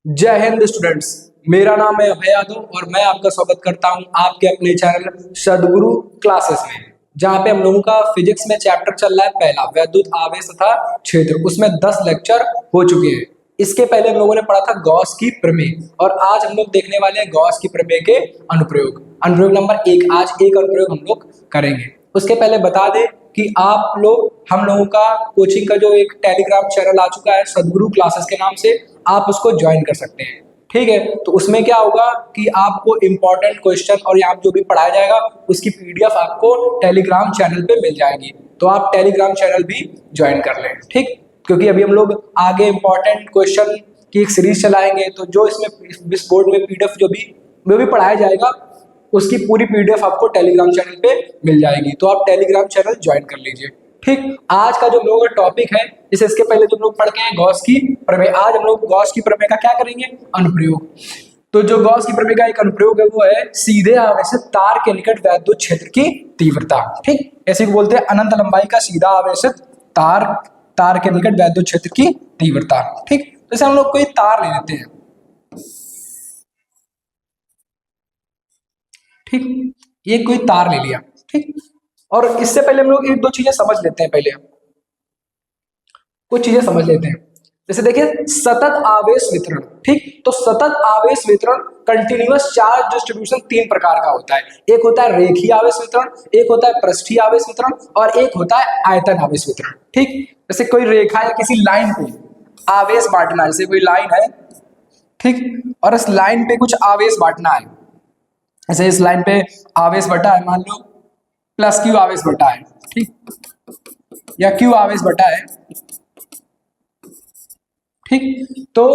जय हिंद स्टूडेंट्स। मेरा नाम है अभय यादव और मैं आपका स्वागत करता हूं आपके अपने चैनल सदगुरु क्लासेस में, जहां पे हम लोगों का फिजिक्स में चैप्टर चल रहा है पहला वैद्युत आवेश तथा क्षेत्र। उसमें 10 लेक्चर हो चुके हैं। इसके पहले हम लोगों ने पढ़ा था गॉस की प्रमेय और आज हम लोग देखने वाले हैं गॉस की प्रमेय के अनुप्रयोग। अनुप्रयोग नंबर 1, आज एक अनुप्रयोग हम लोग करेंगे। उसके पहले बता दें कि आप लोग हम लोगों का कोचिंग का जो एक टेलीग्राम चैनल आ चुका है सदगुरु क्लासेस के नाम से, आप उसको ज्वाइन कर सकते हैं। ठीक है, तो उसमें क्या होगा कि आपको इंपॉर्टेंट क्वेश्चन और यहाँ जो भी पढ़ाया जाएगा उसकी पीडीएफ आपको टेलीग्राम चैनल पे मिल जाएगी, तो आप टेलीग्राम चैनल भी ज्वाइन कर लें। ठीक, क्योंकि अभी हम लोग आगे इंपॉर्टेंट क्वेश्चन की एक सीरीज चलाएंगे, तो जो इसमें इस बोर्ड में पीडीएफ जो भी पढ़ाया जाएगा उसकी पूरी पीडीएफ आपको टेलीग्राम चैनल पे मिल जाएगी, तो आप टेलीग्राम चैनल ज्वाइन कर लीजिए। ठीक, आज का जो हम लोगों का टॉपिक है, जैसे इसके पहले जो लोग पढ़ के हैं गॉस की प्रमेय, आज हम लोग गॉस की प्रमेय का क्या करेंगे, अनुप्रयोग। तो जो गॉस की प्रमेय का एक अनुप्रयोग है वो है सीधे आवेशित तार के निकट वैद्युत क्षेत्र की तीव्रता। ठीक, ऐसे को बोलते हैं अनंत लंबाई का सीधा आवेशित तार के निकट वैद्युत क्षेत्र की तीव्रता। ठीक, जैसे हम लोग कोई तार ले लेते हैं। ठीक, ये कोई तार ले लिया। ठीक, और इससे पहले हम लोग एक दो चीजें समझ लेते हैं। पहले कुछ चीजें समझ लेते हैं। जैसे देखिए सतत आवेश वितरण। ठीक, तो सतत आवेश वितरण कंटिन्यूअस चार्ज डिस्ट्रीब्यूशन 3 प्रकार का होता है। एक होता है रेखीय आवेश वितरण, एक होता है पृष्ठीय आवेश वितरण और एक होता है आयतन आवेश वितरण। ठीक, जैसे कोई रेखा या किसी लाइन पे आवेश बांटना, जैसे कोई लाइन है, ठीक, और इस लाइन पे कुछ आवेश बांटना है। ऐसे इस लाइन पे आवेश बटा है, मान लो प्लस क्यू आवेश बटा है, ठीक, या क्यू आवेश बटा है। ठीक, तो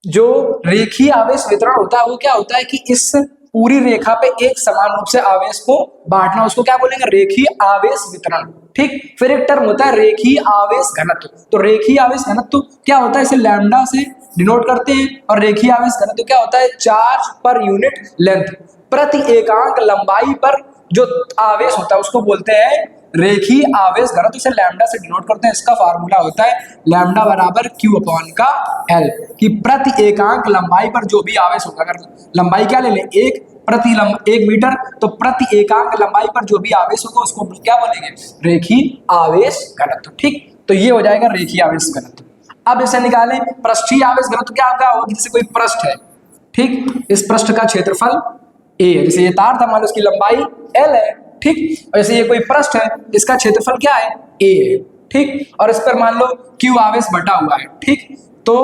जो रेखीय आवेश वितरण होता है वो क्या होता है कि इस पूरी रेखा पे एक समान रूप से आवेश को बांटना, उसको क्या बोलेंगे, रेखीय आवेश वितरण। ठीक, फिर एक टर्म होता है रेखीय आवेश घनत्व। तो रेखीय आवेश घनत्व क्या होता है, इसे लैम्डा से डिनोट करते हैं, और रेखीय आवेश घनत्व क्या होता है, चार्ज पर यूनिट लेंथ, प्रति एकांक लंबाई पर जो आवेश होता है उसको बोलते हैं रेखीय आवेश घनत्व। इसे लैम्डा से डिनोट करते हैं। इसका फार्मूला होता है लैम्डा बराबर क्यू अपॉन का एल, कि प्रति एकांक लंबाई पर जो भी आवेश होगा, अगर लंबाई क्या ले ले, एक मीटर, तो प्रति एकांक लंबाई पर जो भी आवेश होगा उसको क्या बोलेंगे, रेखीय आवेश घनत्व। ठीक, तो ये हो जाएगा रेखीय आवेश घनत्व। अब इसे निकालें पृष्ठीय आवेश घनत्व। क्या होगा, जैसे कोई पृष्ठ है, ठीक, इस पृष्ठ का क्षेत्रफल ए है, जैसे ये तार था, मान लो उसकी लंबाई एल है। ठीक, और जैसे ये कोई पृष्ठ है, इसका क्षेत्रफल क्या है, ए है। ठीक, और इस पर मान लो क्यू आवेश बटा हुआ है। ठीक, तो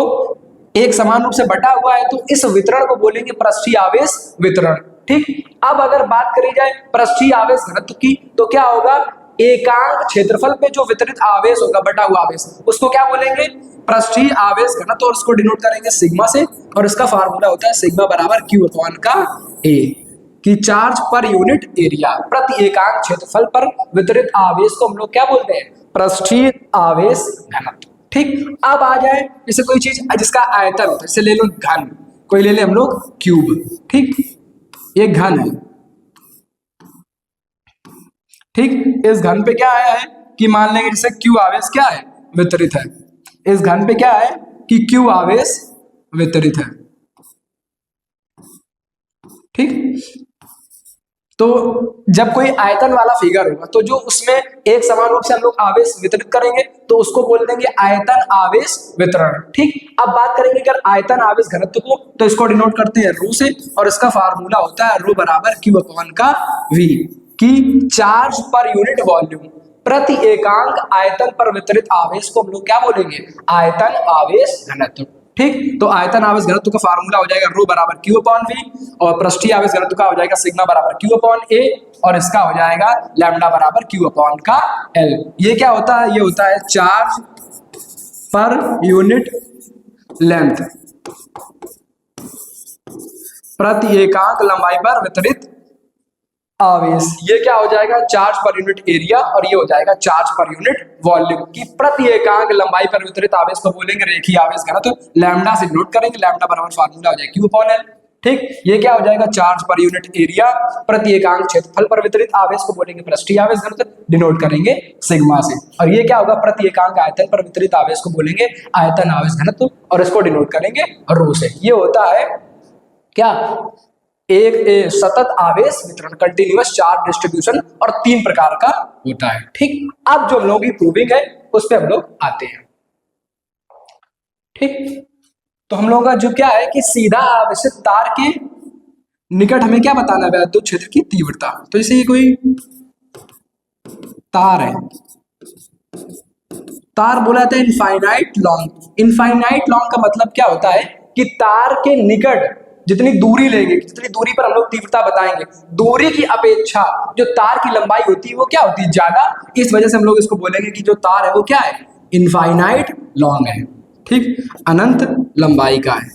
एक समान रूप से बटा हुआ है, तो इस वितरण को बोलेंगे पृष्ठीय आवेश वितरण। ठीक, अब अगर बात करी जाए पृष्ठीय आवेश घनत्व की, तो क्या होगा, एकांक क्षेत्रफल पे जो वितरित आवेश होगा, बटा हुआ आवेश, उसको क्या बोलेंगे, पृष्ठीय आवेश घनत्व, और उसको डिनोट करेंगे सिग्मा से, और इसका फार्मूला होता है सिग्मा बराबर क्यू अपॉन का ए, कि चार्ज पर यूनिट एरिया, प्रति एकांक क्षेत्रफल पर वितरित आवेश को हम लोग क्या बोलते हैं, पृष्ठीय आवेश घनत्व। ठीक, अब आ जाए जैसे कोई चीज जिसका आयतन होता है, जैसे ले लो घन, कोई ले ले हम लोग क्यूब। ठीक, ये घन है। ठीक, इस घन पे क्या आया है कि मान लेंगे जैसे क्यू आवेश क्या है, वितरित है। इस घन पे क्या है कि क्यू आवेश वितरित है। ठीक, तो जब कोई आयतन वाला फिगर होगा, तो जो उसमें एक समान रूप से हम लोग आवेश वितरित करेंगे, तो उसको बोल देंगे आयतन आवेश वितरण। ठीक, अब बात करेंगे अगर आयतन आवेश घनत्व को, तो इसको डिनोट करते हैं रो से, और इसका फार्मूला होता है रो बराबर क्यू अपॉन का वी, की चार्ज पर यूनिट वॉल्यूम, प्रति एकांक आयतन पर वितरित आवेश को हम लोग क्या बोलेंगे, आयतन आवेश घनत्व। ठीक, तो आयतन आवेश घनत्व का फार्मूला हो जाएगा रो बराबर क्यू अपॉन वी, और पृष्ठीय आवेश घनत्व का हो जाएगा सिग्मा बराबर क्यू अपॉन ए, और इसका हो जाएगा लैम्डा बराबर क्यू अपॉन का एल। ये क्या होता है, ये होता है चार्ज पर यूनिट लेंथ, प्रति एकांक लंबाई पर वितरित आवेश। ये क्या हो जाएगा, चार्ज पर यूनिट एरिया, और ये हो जाएगा चार्ज पर यूनिट वॉल्यूम, की प्रति एकांक लंबाई पर वितरित आवेश को बोलेंगे रेखीय आवेश घनत्व। लैम्डा से नोट करेंगे, लैम्डा बराबर फार्मूला हो जाएगा क्यू अपॉन एल। ठीक, ये क्या हो जाएगा, चार्ज पर यूनिट एरिया प्रति एकांक क्षेत्रफल पर वितरित आवेश को बोलेंगे पृष्ठीय आवेश घनत्व, डिनोट करेंगे सिग्मा से। और ये क्या होगा, प्रति एकांक आयतन पर वितरित आवेश को बोलेंगे आयतन आवेश घनत्व, और इसको डिनोट करेंगे रो से। ये होता है क्या, एक सतत आवेश वितरण, कंटिन्यूअस चार्ज डिस्ट्रीब्यूशन, और 3 प्रकार का होता है। ठीक, अब जो हम लोगों की प्रूविंग है उस पर हम लोग आते हैं। ठीक, तो हम लोगों का जो क्या है कि सीधा आवेशित तार के निकट हमें क्या बताना है, विद्युत क्षेत्र की तीव्रता। तो जैसे ये कोई तार है, तार बोला जाता है इनफाइनाइट लॉन्ग। इनफाइनाइट लॉन्ग का मतलब क्या होता है कि तार के निकट जितनी दूरी लेंगे, जितनी दूरी पर हम लोग तीव्रता बताएंगे, दूरी की अपेक्षा जो तार की लंबाई होती है वो क्या होती है, ज्यादा। इस वजह से हम लोग इसको बोलेंगे कि जो तार है वो क्या है, इनफाइनाइट लॉन्ग है। ठीक, अनंत लंबाई का है।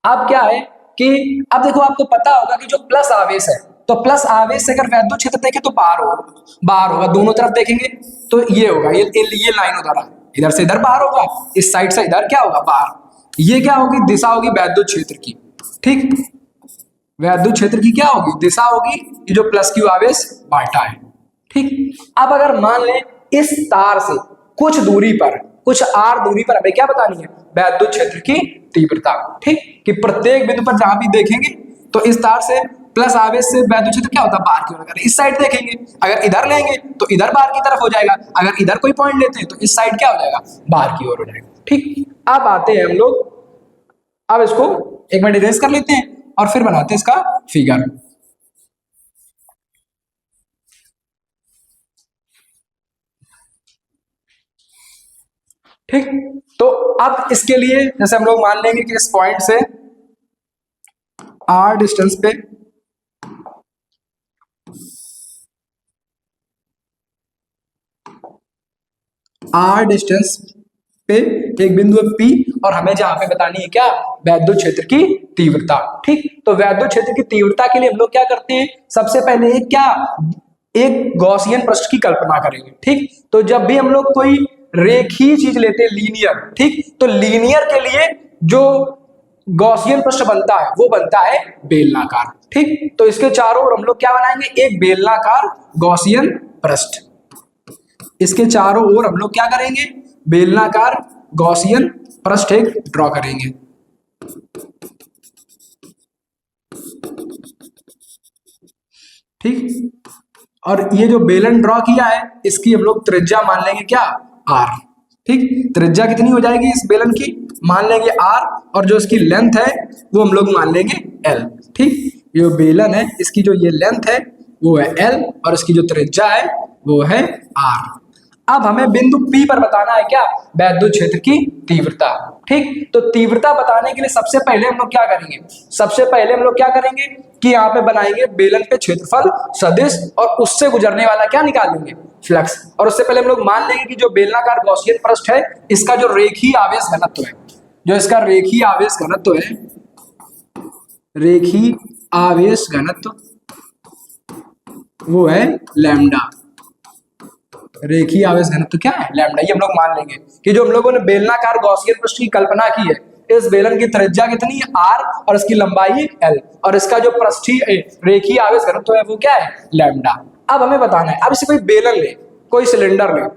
अब क्या है कि अब देखो, आपको पता होगा कि जो प्लस आवेश है, तो प्लस आवेश से अगर विद्युत क्षेत्र देखें तो बाहर होगा, दोनों तरफ देखेंगे तो ये होगा, ये लाइन उधर है, इधर से इधर बाहर होगा, इस साइड से इधर क्या होगा, बाहर। ये क्या होगी, दिशा होगी विद्युत क्षेत्र की। ठीक, विद्युत क्षेत्र की क्या होगी, दिशा होगी, ये जो प्लस क्यू आवेश बांटा है। ठीक, अब अगर मान लें इस तार से कुछ दूरी पर, कुछ आर दूरी पर हमें क्या बतानी है, विद्युत क्षेत्र की तीव्रता। ठीक, कि प्रत्येक बिंदु पर जहां भी देखेंगे तो इस तार से प्लस आवेश से विद्युत क्षेत्र क्या होता है, बाहर की ओर। अगर इस साइड देखेंगे, अगर इधर लेंगे तो इधर बाहर की तरफ हो जाएगा, अगर इधर कोई पॉइंट लेते हैं तो इस साइड क्या हो जाएगा, बाहर की ओर हो जाएगा। ठीक, अब आते हैं हम लोग, अब इसको एक मिनट इरेज कर लेते हैं और फिर बनाते हैं इसका फिगर। ठीक, तो अब इसके लिए जैसे हम लोग मान लेंगे कि इस पॉइंट से आर डिस्टेंस पे एक बिंदु है P, और हमें जहां पे बतानी है क्या, विद्युत क्षेत्र की तीव्रता। ठीक, तो विद्युत क्षेत्र की तीव्रता के लिए हम लोग क्या करते हैं, सबसे पहले एक गॉसियन पृष्ठ की कल्पना करेंगे। ठीक, तो जब भी हम लोग कोई रेखीय चीज लेते हैं, लीनियर, ठीक, तो लीनियर के लिए जो गॉसियन पृष्ठ बनता है वो बनता है बेलनाकार। ठीक, तो इसके चारों ओर हम लोग क्या बनाएंगे, एक बेलनाकार गॉसियन पृष्ठ। इसके चारों ओर हम लोग क्या करेंगे, बेलनाकार गॉसियन पृष्ठ एक ड्रॉ करेंगे। ठीक, और ये जो बेलन ड्रॉ किया है इसकी हम लोग त्रिज्या मान लेंगे क्या, आर। ठीक, त्रिज्या कितनी हो जाएगी इस बेलन की, मान लेंगे आर, और जो इसकी लेंथ है वो हम लोग मान लेंगे एल। ठीक, ये बेलन है, इसकी जो ये लेंथ है वो है एल, और इसकी जो त्रिज्या है वो है आर। अब हमें बिंदु P पर बताना है क्या, विद्युत क्षेत्र की तीव्रता। ठीक, तो तीव्रता बताने के लिए सबसे पहले हम लोग क्या करेंगे, सबसे पहले हम लोग क्या करेंगे कि यहाँ पे बनाएंगे बेलन पे क्षेत्रफल सदिश, और उससे गुजरने वाला क्या निकालेंगे, फ्लक्स। और उससे पहले हम लोग मान लेंगे कि जो बेलनाकार गॉसियन पृष्ठ है इसका जो रेखीय आवेश घनत्व है, जो इसका रेखीय आवेश घनत्व है, रेखीय आवेश घनत्व वो है लैम्डा। रेखीय आवेश घनत्व क्या है, लैम्डा। ये हम लोग मान लेंगे कि जो हम लोगों ने बेलनाकार गॉसियन पृष्ठ की कल्पना की है, इस बेलन की त्रिज्या कितनी है, आर, और इसकी लंबाई एल, और इसका जो पृष्ठीय रेखीय आवेश घनत्व है वो क्या है, लैम्डा। अब हमें बताना है, अब इसे कोई बेलन ले, कोई सिलेंडर ले,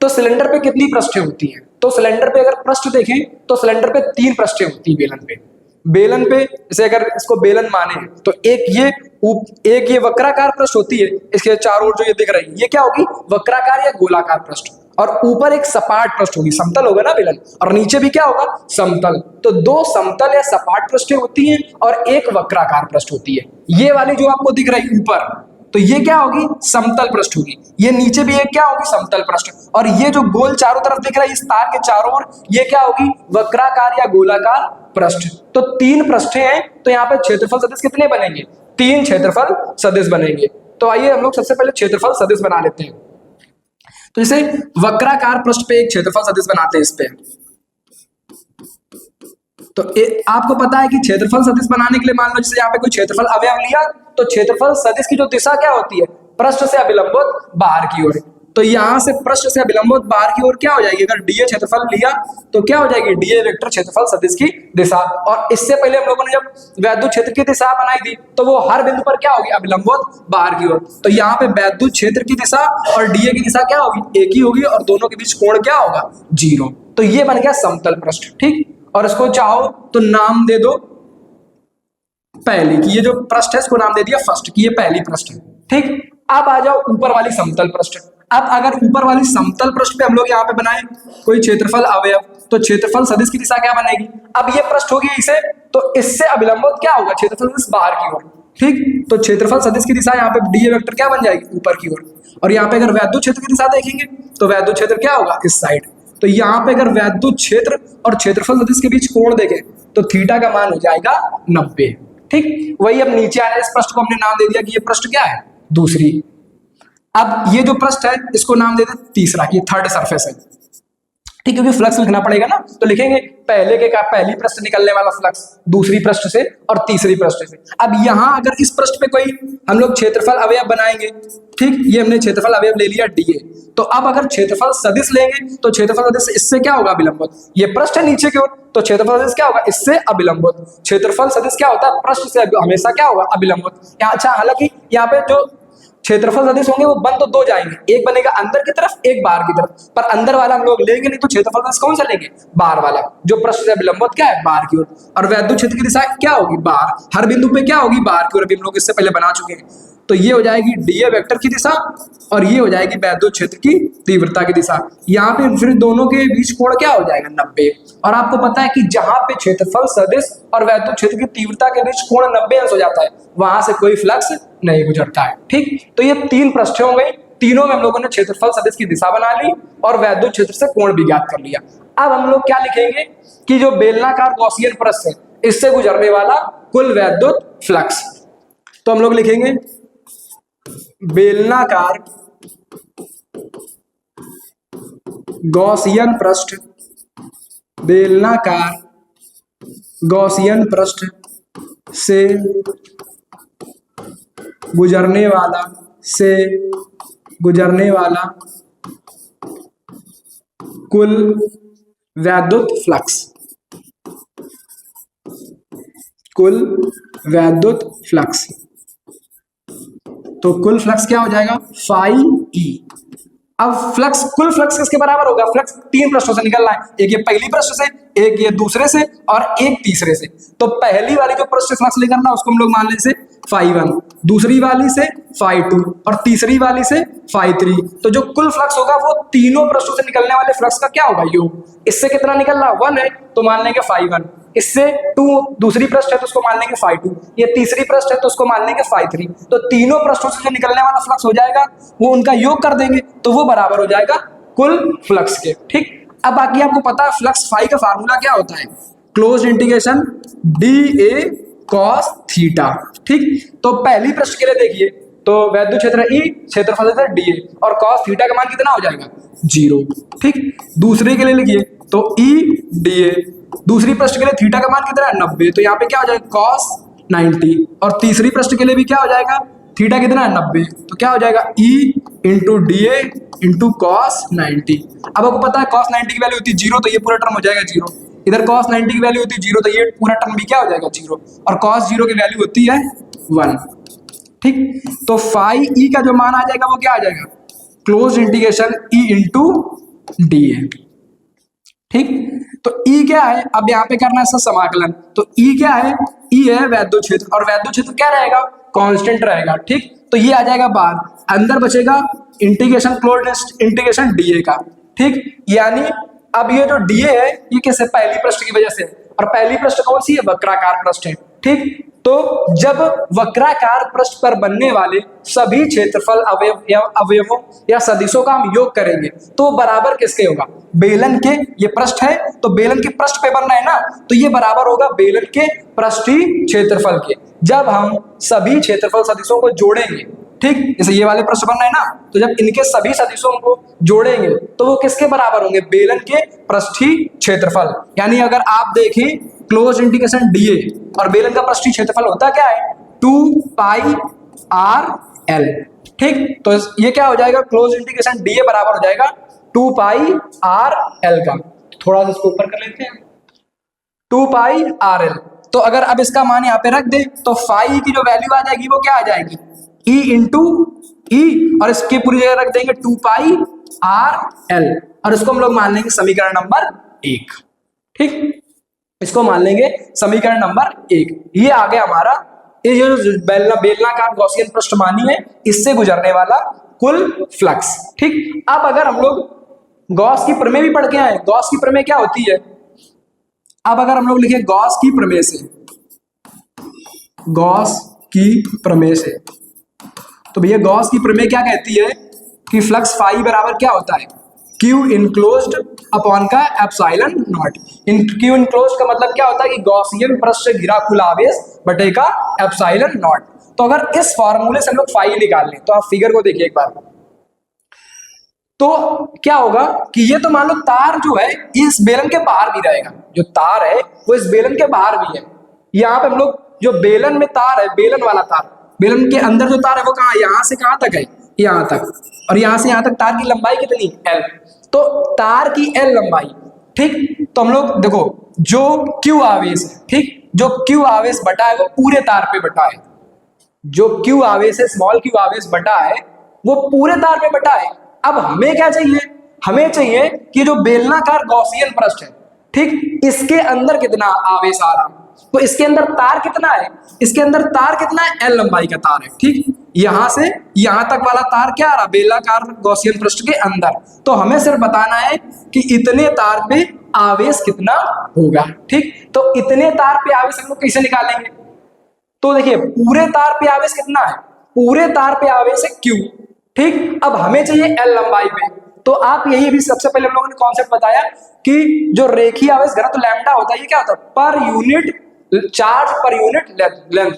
तो सिलेंडर पे कितनी पृष्ठें होती हैं, तो सिलेंडर पे अगर पृष्ठ देखें तो सिलेंडर पे 3 पृष्ठें होती है बेलन पे। बेलन पे जैसे अगर इसको बेलन माने तो एक ये वक्राकार पृष्ठ होती है, इसके चारों ओर जो ये दिख रही है ये क्या होगी, वक्राकार या गोलाकार पृष्ठ, और ऊपर एक सपाट पृष्ठ होगी, समतल होगा ना बेलन, और नीचे भी क्या होगा, समतल। तो 2 समतल या सपाट पृष्ठें होती हैं और एक वक्राकार पृष्ठ होती है। ये वाली जो आपको दिख रही है ऊपर, तो ये क्या होगी, समतल पृष्ठ होगी। ये नीचे भी एक क्या होगी, समतल पृष्ठ, और ये जो गोल चारों तरफ दिख रहा है इस तार के चारों ओर, ये क्या होगी, वक्राकार या गोलाकार पृष्ठ। तो 3 पृष्ठें हैं, तो यहाँ पे क्षेत्रफल सदिश कितने बनेंगे, 3 क्षेत्रफल सदिश बनेंगे। तो आइए हम लोग सबसे पहले क्षेत्रफल सदिश बना लेते हैं। तो जैसे वक्राकार पृष्ठ पे एक क्षेत्रफल सदिश बनाते हैं इस पे, तो आपको पता है कि क्षेत्रफल सदिश बनाने के लिए मान लो जैसे यहाँ पे कोई क्षेत्रफल अवयव लिया, तो क्षेत्रफल सदिश की जो दिशा क्या होती है, पृष्ठ से अभिलंबित बाहर की ओर। तो यहाँ से पृष्ठ से अभिलंबित बाहर की ओर क्या हो जाएगी, अगर डीए क्षेत्रफल लिया तो क्या हो जाएगी, डीए वेक्टर क्षेत्रफल सदिश की दिशा। और इससे पहले हम लोगों ने जब वैद्युत क्षेत्र की दिशा बनाई थी तो वो हर बिंदु पर क्या होगी, अभिलंबित बाहर की ओर। तो यहाँ पे वैद्युत क्षेत्र की दिशा और डीए की दिशा क्या होगी, एक ही होगी, और दोनों के बीच कोण क्या होगा, 0। तो ये बन गया समतल पृष्ठ। ठीक, और इसको चाहो तो नाम दे दो पहली की, ये जो पृष्ठ है इसको नाम दे दिया फर्स्ट की, ये पहली पृष्ठ है। ठीक, अब आ जाओ ऊपर वाली समतल पृष्ठ। अब अगर ऊपर वाली समतल पृष्ठ पे हम लोग यहाँ पे बनाए कोई क्षेत्रफल अवयव, तो क्षेत्रफल सदिश की दिशा क्या बनेगी, अब ये पृष्ठ होगी इसे, तो इससे अभिलंबित क्या होगा, क्षेत्रफल सदिश बाहर की ओर। ठीक, तो क्षेत्रफल सदिश की दिशा यहाँ पे डीए वेक्टर क्या बन जाएगी, ऊपर की ओर। और यहाँ पे अगर वैद्युत क्षेत्र की दिशा देखेंगे तो वैद्युत क्षेत्र क्या होगा, इस साइड। तो यहाँ पे अगर वैद्युत क्षेत्र और क्षेत्रफल सदिश के बीच कोण देखें तो थीटा का मान हो जाएगा 90। ठीक, वही अब नीचे आने इस पृष्ठ को हमने नाम दे दिया कि ये पृष्ठ क्या है, दूसरी। अब ये जो पृष्ठ है इसको नाम दे दे तीसरा की, थर्ड सरफेस है। ठीक, क्योंकि फ्लक्स लिखना पड़ेगा ना, तो लिखेंगे पहले के का पहली पृष्ठ निकलने वाला फ्लक्स, दूसरी पृष्ठ से और तीसरी पृष्ठ से। अब यहां अगर इस पृष्ठ पे कोई हम लोग क्षेत्रफल अवयव बनाएंगे, ठीक, ये हमने क्षेत्रफल अवयव ले लिया डीए, तो अब अगर क्षेत्रफल सदिश लेंगे तो क्षेत्रफल सदिश इससे क्या होगा, अभिलंबित। ये पृष्ठ है नीचे की ओर, तो क्षेत्रफल सदिश क्या होगा, इससे अभिलंबित। क्षेत्रफल सदिश क्या होता है, पृष्ठ से हमेशा क्या होगा, अभिलंबित। अच्छा, हालांकि यहाँ पे जो क्षेत्रफल सदिश होंगे वो बन तो दो जाएंगे, एक बनेगा अंदर की तरफ, एक बाहर की तरफ, पर अंदर वाला हम लोग लेंगे नहीं, तो क्षेत्रफल सदिश कौन सा लेंगे, बाहर वाला, जो पृष्ठ से अभिलंबित क्या है, बाहर की ओर। और वैद्युत क्षेत्र की दिशा क्या होगी, बाहर, हर बिंदु पे क्या होगी, बाहर की ओर। अभी हम लोग इससे पहले बना चुके हैं। तो ये हो जाएगी डीए वेक्टर की दिशा और ये हो जाएगी वैद्युत क्षेत्र की तीव्रता की दिशा। यहाँ पे फिर दोनों के बीच कोण क्या हो जाएगा, 90। और आपको पता है कि जहां पे क्षेत्रफल सदिश और वैद्युत क्षेत्र की तीव्रता के बीच कोण 90 अंश हो जाता है, वहां से कोई फ्लक्स नहीं गुजरता है। ठीक, तो ये तीन पृष्ठें हो गई, तीनों में हम लोगों ने क्षेत्रफल सदिश की दिशा बना ली और वैद्युत क्षेत्र से कोण भी ज्ञात कर लिया। अब हम लोग क्या लिखेंगे कि जो बेलनाकार गॉसियन पृष्ठ है इससे गुजरने वाला कुल वैद्युत फ्लक्स। तो हम लोग लिखेंगे बेलनाकार गॉसियन पृष्ठ, बेलनाकार गॉसियन पृष्ठ से गुजरने वाला कुल वैद्युत फ्लक्स, कुल वैद्युत फ्लक्स। तो कुल फ्लक्स क्या हो जाएगा, फाई ई। अब फ्लक्स, कुल फ्लक्स किसके बराबर होगा, फ्लक्स तीन पृष्ठों से निकल रहा है, एक ये पहली पृष्ठ से, एक ये दूसरे से और एक तीसरे से। तो पहली वाली जो पृष्ठ फ्लक्स लेकर ना उसको हम लोग मान लें से फाई 1, दूसरी वाली से फाई 2 और तीसरी वाली से फाई 3। तो जो कुल फ्लक्स होगा वो तीनों पृष्ठों से निकलने वाले फ्लक्स का क्या होगा, योग। इससे कितना निकल रहा, 1 है तो मान लेंगे फाई 1, इससे 2 दूसरी पृष्ठ है तो उसको मान लेंगे फाई 2, ये तीसरी पृष्ठ है तो उसको मान लेंगे फाई 3। तो तीनों पृष्ठों से जो निकलने वाला फ्लक्स हो जाएगा वो उनका योग कर देंगे तो वो बराबर हो जाएगा कुल फ्लक्स के। ठीक, अब बाकी आपको पता है फ्लक्स फाई का फार्मूला क्या होता है, close integration D A cos theta. ठीक, तो पहली पृष्ठ के लिए देखिए तो वैद्युत क्षेत्र ई, क्षेत्रफल है डी ए और कॉस थीटा का मान कितना हो जाएगा, 0। ठीक, दूसरे के लिए लिखिए तो ई डी ए, दूसरी पृष्ठ के लिए थीटा का मान कितना है, 90, तो यहाँ पे क्या हो जाएगा कॉस 90। और तीसरी पृष्ठ के लिए भी क्या हो जाएगा, थीटा कितना है 90, तो क्या हो जाएगा E into D A into cos 90। अब आपको पता है कॉस 90 की वैल्यू होती है 0, तो ये पूरा टर्म हो जाएगा 0। इधर cos 90 की वैल्यू होती है 0, तो ये पूरा टर्म भी क्या हो जाएगा 0, और cos 0 की वैल्यू होती है 1। ठीक, तो फाई ई का जो मान आ जाएगा वो क्या आ जाएगा, close integration E into D A. ठीक, तो ई क्या है, अब यहाँ पे करना है इसका समाकलन, तो ई क्या है, ई है वैद्युत क्षेत्र और वैद्युत क्षेत्र क्या रहेगा, कांस्टेंट रहेगा। ठीक, तो ये आ जाएगा बाहर, अंदर बचेगा integration close integration D A का। ठीक, यानी अब ये जो डीए है ये कैसे, पहली पृष्ठ की वजह से, और पहली पृष्ठ कौन सी है, वक्राकार पृष्ठ है। ठीक, तो जब वक्राकार पृष्ठ पर बनने वाले सभी क्षेत्रफल अवयवों या सदिशों का हम योग करेंगे तो बराबर किसके होगा, बेलन के, ये पृष्ठ है तो बेलन के पृष्ठ पे बनना है ना, तो ये बराबर होगा बेलन के पृष्ठीय क्षेत्रफल के। जब हम सभी क्षेत्रफल सदिशों को जोड़ेंगे, ठीक, जैसे ये वाले पृष्ठ बन रहे हैं ना, तो जब इनके सभी सदिशों को जोड़ेंगे तो वो किसके बराबर होंगे, बेलन के पृष्ठीय क्षेत्रफल। यानी अगर आप देखें क्लोज इंटीग्रेशन डीए और बेलन का पृष्ठीय क्षेत्रफल होता क्या है, 2 पाई आर एल। ठीक, तो ये क्या हो जाएगा, क्लोज इंटीग्रेशन डीए बराबर हो जाएगा 2 पाई आर एल का। थोड़ा सा इसको ऊपर कर लेते हैं, 2 पाई आर एल। तो अगर अब इसका मान यहाँ पे रख दे तो फाई की जो वैल्यू आ जाएगी वो क्या आ जाएगी, ई इंटू ई, और इसकी पूरी जगह रख देंगे 2 पाई आर एल, और इसको हम लोग मान लेंगे समीकरण नंबर 1। ठीक, इसको मान लेंगे समीकरण नंबर 1। ये आ गया हमारा ये जो बेलनाकार गॉसियन पृष्ठमानी है, इससे गुजरने वाला कुल फ्लक्स। ठीक, अब अगर हम लोग गॉस की प्रमेय भी पढ़ के आए, गॉस की प्रमेय क्या होती है, अब अगर हम लोग लिखे गॉस की प्रमेय से, गॉस की प्रमेय से, तो भैया गॉस की प्रमेय क्या कहती है कि फ्लक्स फाई बराबर क्या होता है, क्यू इनक्लोज्ड अपॉन का एप्सिलॉन नॉट। क्यू इनक्लोज्ड का मतलब क्या होता है कि गॉसियन पृष्ठ से घिरा कुल आवेश बटे का एप्सिलॉन नॉट। तो अगर इस फॉर्मूले से हम लोग फाई निकाल लें, तो आप फिगर को देखिए एक बार, तो क्या होगा कि ये तो मान लो तार जो है इस बेलन के बाहर भी रहेगा, जो तार है वो इस बेलन के बाहर भी है। यहाँ पे हम लोग जो बेलन में तार है, बेलन वाला तार, बेलन के अंदर जो तार है वो कहाँ, यहाँ से कहाँ तक है, यहाँ तक, और यहाँ से यहाँ तक तार की लंबाई कितनी, एल। तो तार की एल लंबाई, ठीक, तो हम लोग देखो जो क्यू आवेश है, ठीक, जो क्यू आवेश बटा है वो पूरे तार पे बटा है, जो क्यू आवेश है, स्मॉल क्यू आवेश बटा है वो पूरे तार पे बटा है। अब हमें क्या चाहिए, हमें चाहिए कि जो बेलनाकार गॉसियन पृष्ठ है, ठीक, इसके अंदर कितना आवेश आ रहा, तो इसके अंदर तार कितना है, इसके अंदर तार कितना है, एल लंबाई का तार है। ठीक, यहां से यहां तक वाला तार क्या आ रहा, बेलनाकार गॉसियन पृष्ठ के अंदर। तो हमें सिर्फ बताना है कि इतने तार पे आवेश कितना होगा। ठीक, तो इतने तार पे आवेश हम लोग कैसे निकालेंगे, तो देखिए पूरे तार पे आवेश कितना है, पूरे तार पे आवेश है क्यू। ठीक, अब हमें चाहिए एल लंबाई पे, तो आप यही भी सबसे पहले हम लोगों ने कॉन्सेप्ट बताया कि जो रेखीय आवेश घनत्व लैम्डा होता है, ये क्या होता है, per unit charge per unit length,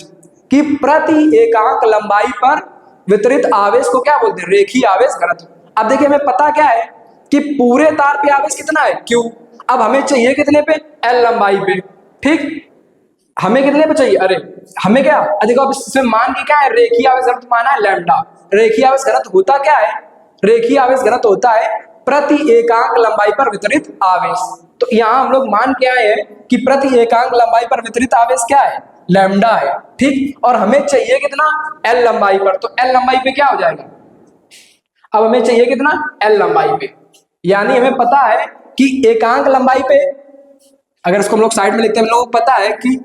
कि प्रति एकांक लंबाई पर वितरित आवेश को क्या बोलते हैं, रेखीय आवेश घनत्व। अब देखिए हमें पता क्या है कि पूरे तार पे आवेश कितना है, क्यू। अब हमें चाहिए कितने पे, एल लंबाई पे। ठीक, हमें कितने पे चाहिए, अरे हमें क्या, देखो अब इसमें मान के क्या है, रेखीय आवेश घनत्व माना है लैम्डा। रेखीय आवेश घनत्व होता क्या है, रेखीय आवेश घनत्व होता है प्रति एकांक लंबाई पर वितरित आवेश। तो यहाँ हम लोग मान के आए हैं कि प्रति एकांक लंबाई पर वितरित आवेश क्या है, लैम्डा है। ठीक, और हमें चाहिए कितना, एल लंबाई पर, तो एल लंबाई पे क्या हो जाएगा, अब हमें चाहिए कितना, एल लंबाई पे, यानी हमें पता है कि एकांक लंबाई पे, अगर इसको हम लोग साइड में लिखते हैं, हम लोगों को पता है कि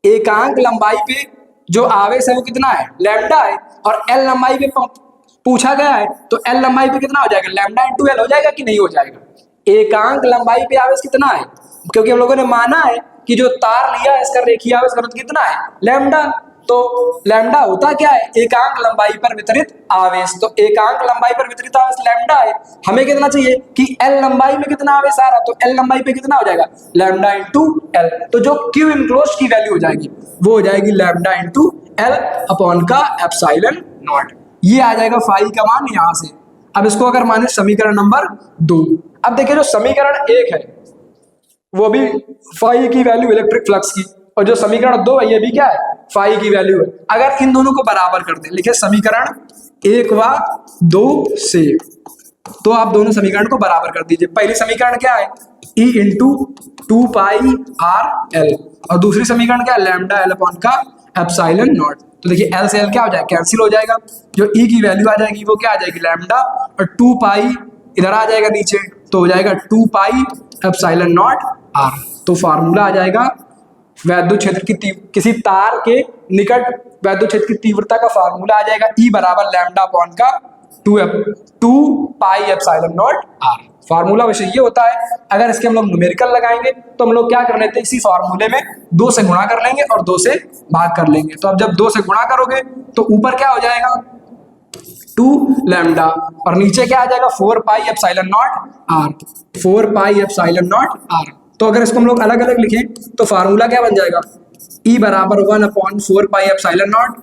एकांक लंबाई पे जो आवेश है वो कितना है, लैम्डा है, और एल लंबाई पे पूछा गया है, तो एल लंबाई पे कितना हो जाएगा, लैम्डा इंटू एल हो जाएगा कि नहीं हो जाएगा। एकांक लंबाई पे आवेश कितना है, क्योंकि हम लोगों ने माना है कि जो तार लिया है इसका रेखीय आवेश घनत्व कितना है, लैम्डा। तो लैम्डा होता क्या है, एकांक लंबाई पर वितरित आवेश। तो एकांक लंबाई पर वितरित आवेश लैम्डा है, हमें कितना चाहिए कि एल लंबाई में कितना आवेश आ रहा, तो एल लंबाई पे कितना हो जाएगा, लैम्डा इंटू एल। तो जो क्यू इनक्लोज की वैल्यू हो जाएगी वो हो जाएगी लैम्डा इंटू एल अपॉन का एप्सिलॉन नॉट। ये आ जाएगा फाई का मान यहां से। अब इसको अगर माने समीकरण नंबर 2, अब देखिए जो समीकरण 1 है वो भी फाई की वैल्यू इलेक्ट्रिक फ्लक्स की, और जो समीकरण 2 है ये भी क्या है, फाई की वैल्यू है। अगर इन दोनों को बराबर कर दें, लिखे समीकरण 1 व 2 से, तो आप दोनों समीकरण को बराबर कर दीजिए। पहली समीकरण क्या है, E इंटू 2 पाई आर एल, और दूसरी समीकरण क्या है, लैम्डा एल अपॉन का एप्सिलॉन नॉट। तो देखिए एल से एल क्या हो जाएगा, कैंसिल हो जाएगा, जो E की वैल्यू आ जाएगी वो क्या आ जाएगी, लैम्डा, और 2 पाई इधर आ जाएगा नीचे, तो हो जाएगा 2 पाई एप्सिलॉन नॉट आर। तो फार्मूला आ जाएगा वैद्युत क्षेत्र की किसी तार के निकट वैद्युत क्षेत्र की तीव्रता का फार्मूला आ जाएगा E बराबर लैम्डा अपॉन का 2 pi epsilon naught r. Formula वैसे ये होता है। अगर इसके हम लोग न्यूमेरिकल लगाएंगे तो हम लोग क्या कर लेते हैं, इसी फार्मूले में 2 से गुणा कर लेंगे और 2 से भाग कर लेंगे। तो अब जब 2 से गुणा करोगे तो ऊपर क्या हो जाएगा, 2 लैम्डा, और नीचे क्या आ जाएगा, 4 pi epsilon naught r, 4 pi epsilon naught r. तो अगर इसको हम लोग अलग अलग लिखें तो फार्मूला क्या बन जाएगा, E बराबर 1/4 पाई एप्सिलॉन नॉट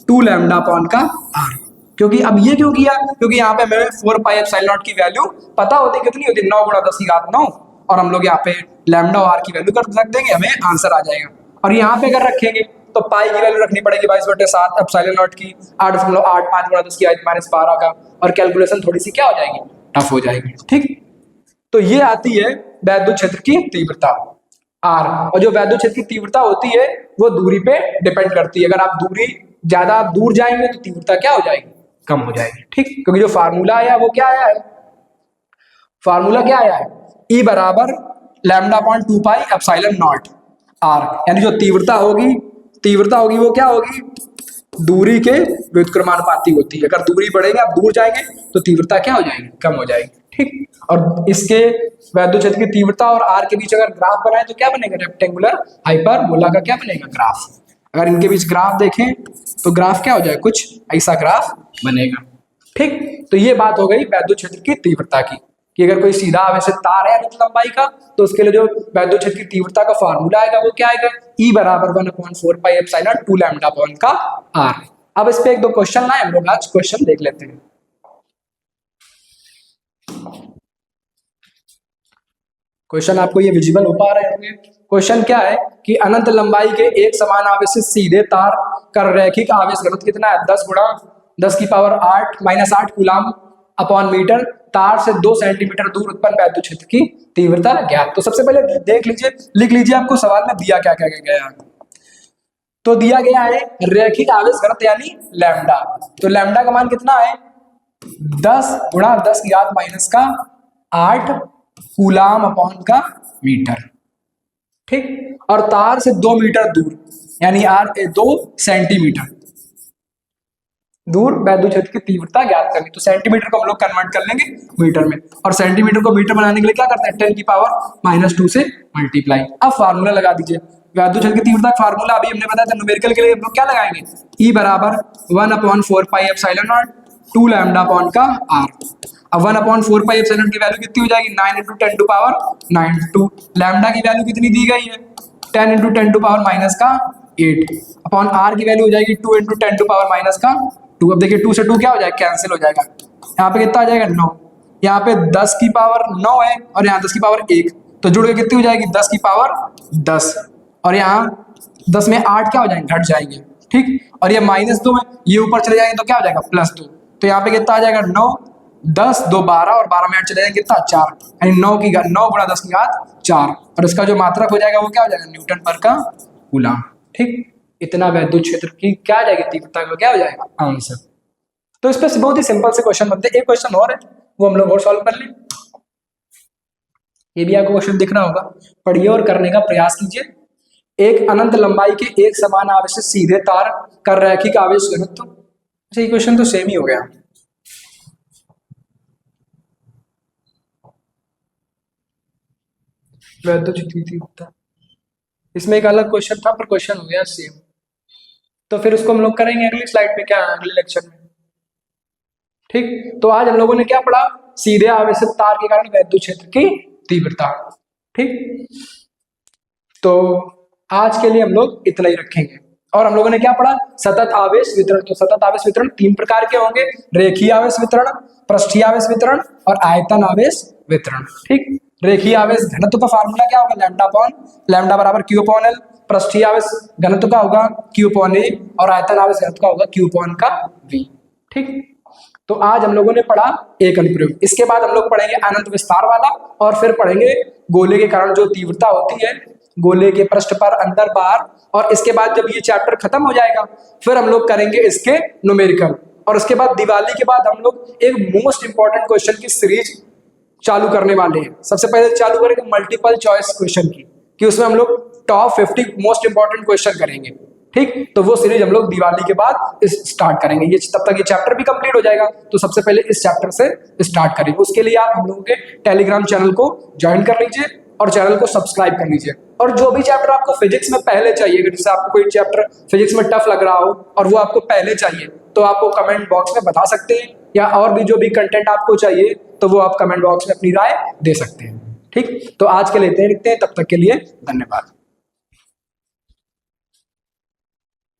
2 लैम्डा अपॉन का आर। क्योंकि अब ये क्यों किया, क्योंकि यहाँ पे हमें 4 पाई एप्सिलॉन नॉट की वैल्यू पता होती कितनी होती है, 9 × 10⁹ और हम लोग यहाँ पे लैम्डा और आर की वैल्यू कर रख देंगे, हमें आंसर आ जाएगा। और यहाँ पे अगर रखेंगे तो पाई की वैल्यू रखनी पड़ेगी 22/7 एप्सिलॉन नॉट की 8.85 गुणा 10 की पावर -12 का, और कैलकुलेशन थोड़ी सी क्या हो जाएगी, टफ हो जाएगी। ठीक, तो ये आती है वैद्युत क्षेत्र की तीव्रता आर, और जो वैद्युत क्षेत्र की तीव्रता होती है वो दूरी पे डिपेंड करती है। अगर आप ज्यादा दूर जाएंगे तो तीव्रता क्या हो जाएगी, कम हो जाएगी। ठीक, क्योंकि जो फार्मूला आया वो क्या आया है, फार्मूला क्या आया है, E बराबर λ/2 पाई एप्सिलॉन नॉट आर, यानी जो तीव्रता होगी वो क्या होगी, दूरी के व्युत्क्रमानुपाती होती है। अगर दूरी बढ़ेगी, आप दूर जाएंगे तो तीव्रता क्या हो जाएगी, कम हो जाएगी। ठीक, और इसके वैद्युत क्षेत्र की तीव्रता और आर के बीच अगर ग्राफ बनाए तो क्या बनेगा, रेक्टेंगुलर हाइपरबोला का क्या बनेगा, ग्राफ। अगर इनके बीच ग्राफ देखें तो ग्राफ क्या हो जाए, कुछ ऐसा ग्राफ बनेगा। ठीक, तो ये बात हो गई वैद्युत क्षेत्र की तीव्रता की, कि अगर कोई सीधा आवेशित तार है अनंत लंबाई का तो उसके लिए जो वैद्युत क्षेत्र की तीव्रता का फार्मूला आएगा वो क्या आएगा, E बराबर 1/4 पाई एप्सिलॉन 2 लैम्डा अपॉन का R। अब इस पे एक दो क्वेश्चन लाए, हम लोग आज क्वेश्चन देख लेते हैं। क्वेश्चन आपको ये विजिबल हो पा रहे होंगे। क्वेश्चन क्या है कि अनंत लंबाई के एक समान आवेशित सीधे तार का रैखिक आवेश घनत्व कितना है, 10 गुणा 10 की पावर 8 कूलाम अपॉन मीटर, तार से 2 सेंटीमीटर दूर उत्पन्न वैद्युत क्षेत्र की तीव्रता ज्ञात। तो सबसे पहले देख लीजिए, लिख लीजिए आपको सवाल में दिया क्या क्या गया है। तो दिया गया है रैखिक आवेश घनत्व यानी लैम्डा, तो लैम्डा का मान कितना है, 10 गुणा 10 की घात -8 कूलाम अपॉन का मीटर। ठीक, और तार से 2 मीटर दूर यानी 2 सेंटीमीटर दूर वैद्युत क्षेत्र की तीव्रता ज्ञात करनी। तो सेंटीमीटर को हम लोग कन्वर्ट कर लेंगे मीटर में, और सेंटीमीटर को मीटर बनाने के लिए क्या करते हैं, 10 की पावर -2 से मल्टीप्लाई। अब फार्मूला लगा दीजिए, वैद्युत क्षेत्र की तीव्रता का फार्मूला अभी हमने बताया था, न्यूमेरिकल के लिए हम लोग क्या लगाएंगे, E बराबर 1/4 पाई एप्सिलॉन नॉट 2 लैम्डा अपॉन का R। अब 1/4 पाई एप्सिलॉन की वैल्यू कितनी हो जाएगी, 9 × 10 टू पावर 9 2। लैम्डा की वैल्यू कितनी दी गई है, 10 × 10 टू पावर -8 अपॉन R की वैल्यू हो जाएगी 2 × 10 टू पावर -2। अब देखिए 2 से 2 क्या हो जाएगा, कैंसिल हो जाएगा। यहाँ पे कितना आ जाएगा, 9। यहाँ पे 10 की पावर 9 है और यहाँ 10 की पावर 1, तो जुड़ के कितनी हो जाएगी, 10 की पावर 10, और यहाँ 10 में 8 क्या हो जाएंगे, घट जाएंगे। ठीक, और ये -2 है, ये ऊपर चले जाएंगे तो क्या हो जाएगा, +2। तो यहाँ पे कितना आ जाएगा, 9 10 2 12 और 12 में 8 चले जाएंगे कितना, 4, यानी 9 गुणा 10 की घात 4, और इसका जो मात्रक हो जाएगा वो क्या हो जाएगा, न्यूटन पर का कूलाम। ठीक, इतना वैद्युत क्षेत्र की क्या आ जाएगी, तीव्रता का क्या हो जाएगा, आंसर। तो इस पर बहुत ही सिंपल से क्वेश्चन बनते हैं। एक क्वेश्चन और है वो हम लोग और सॉल्व कर लें, ये भी आपको क्वेश्चन दिखना होगा, पढ़िए और करने का प्रयास कीजिए। एक अनंत लंबाई के एक समान आवेशित सीधे तार का रैखिक आवेश घनत्व, अच्छा ये क्वेश्चन तो सेम ही हो गया। वैद्युत क्षेत्र की तीव्रता, इसमें एक अलग क्वेश्चन था पर क्वेश्चन हो गया सेम, तो फिर उसको हम लोग करेंगे अगली स्लाइड पे, क्या अगले लेक्चर में। ठीक, तो आज हम लोगों ने क्या पढ़ा, सीधे आवेशित तार के कारण वैद्युत क्षेत्र की तीव्रता। ठीक, तो आज के लिए हम लोग इतना ही रखेंगे। और हम लोगों ने क्या पढ़ा, सतत आवेश वितरण। तो सतत आवेश वितरण 3 प्रकार के होंगे, रेखीय आवेश वितरण, पृष्ठीय आवेश वितरण और आयतन आवेश वितरण। ठीक, रेखीय आवेश घनत्व का फार्मूला क्या होगा, लैम्डा बराबर Q/L। पृष्ठीय आवेश घनत्व का होगा Q/A और आयतन आवेश घनत्व का होगा Q/V। ठीक, तो आज हम लोगों ने पढ़ा एक अनुप्रयोग, इसके बाद हम लोग पढ़ेंगे अनंत विस्तार वाला, और फिर पढ़ेंगे गोले के कारण जो तीव्रता होती है गोले के पृष्ठ पर अंदर बाहर। और इसके बाद जब ये चैप्टर खत्म हो जाएगा फिर हम लोग करेंगे इसके न्यूमेरिकल, और उसके बाद दिवाली के बाद हम लोग एक मोस्ट इंपॉर्टेंट क्वेश्चन की सीरीज चालू करने वाले हैं। सबसे पहले चालू करेंगे मल्टीपल चॉइस क्वेश्चन की, कि उसमें हम लोग टॉप 50 मोस्ट इंपॉर्टेंट क्वेश्चन करेंगे। ठीक, तो वो सीरीज हम लोग दिवाली के बाद स्टार्ट करेंगे, ये तब तक ये चैप्टर भी कंप्लीट हो जाएगा, तो सबसे पहले इस चैप्टर से स्टार्ट करेंगे। उसके लिए आप हम लोगों के टेलीग्राम चैनल को ज्वाइन कर लीजिए और चैनल को सब्सक्राइब कर लीजिए। और जो भी चैप्टर आपको फिजिक्स में पहले चाहिए, जैसे आपको कोई चैप्टर फिजिक्स में टफ लग रहा हो और वो आपको पहले चाहिए, तो आपको कमेंट बॉक्स में बता सकते हैं, या और भी जो भी कंटेंट आपको चाहिए तो वो आप कमेंट बॉक्स में अपनी राय दे सकते हैं। ठीक, तो आज के लिए इतने लिखते हैं, तब तक के लिए धन्यवाद।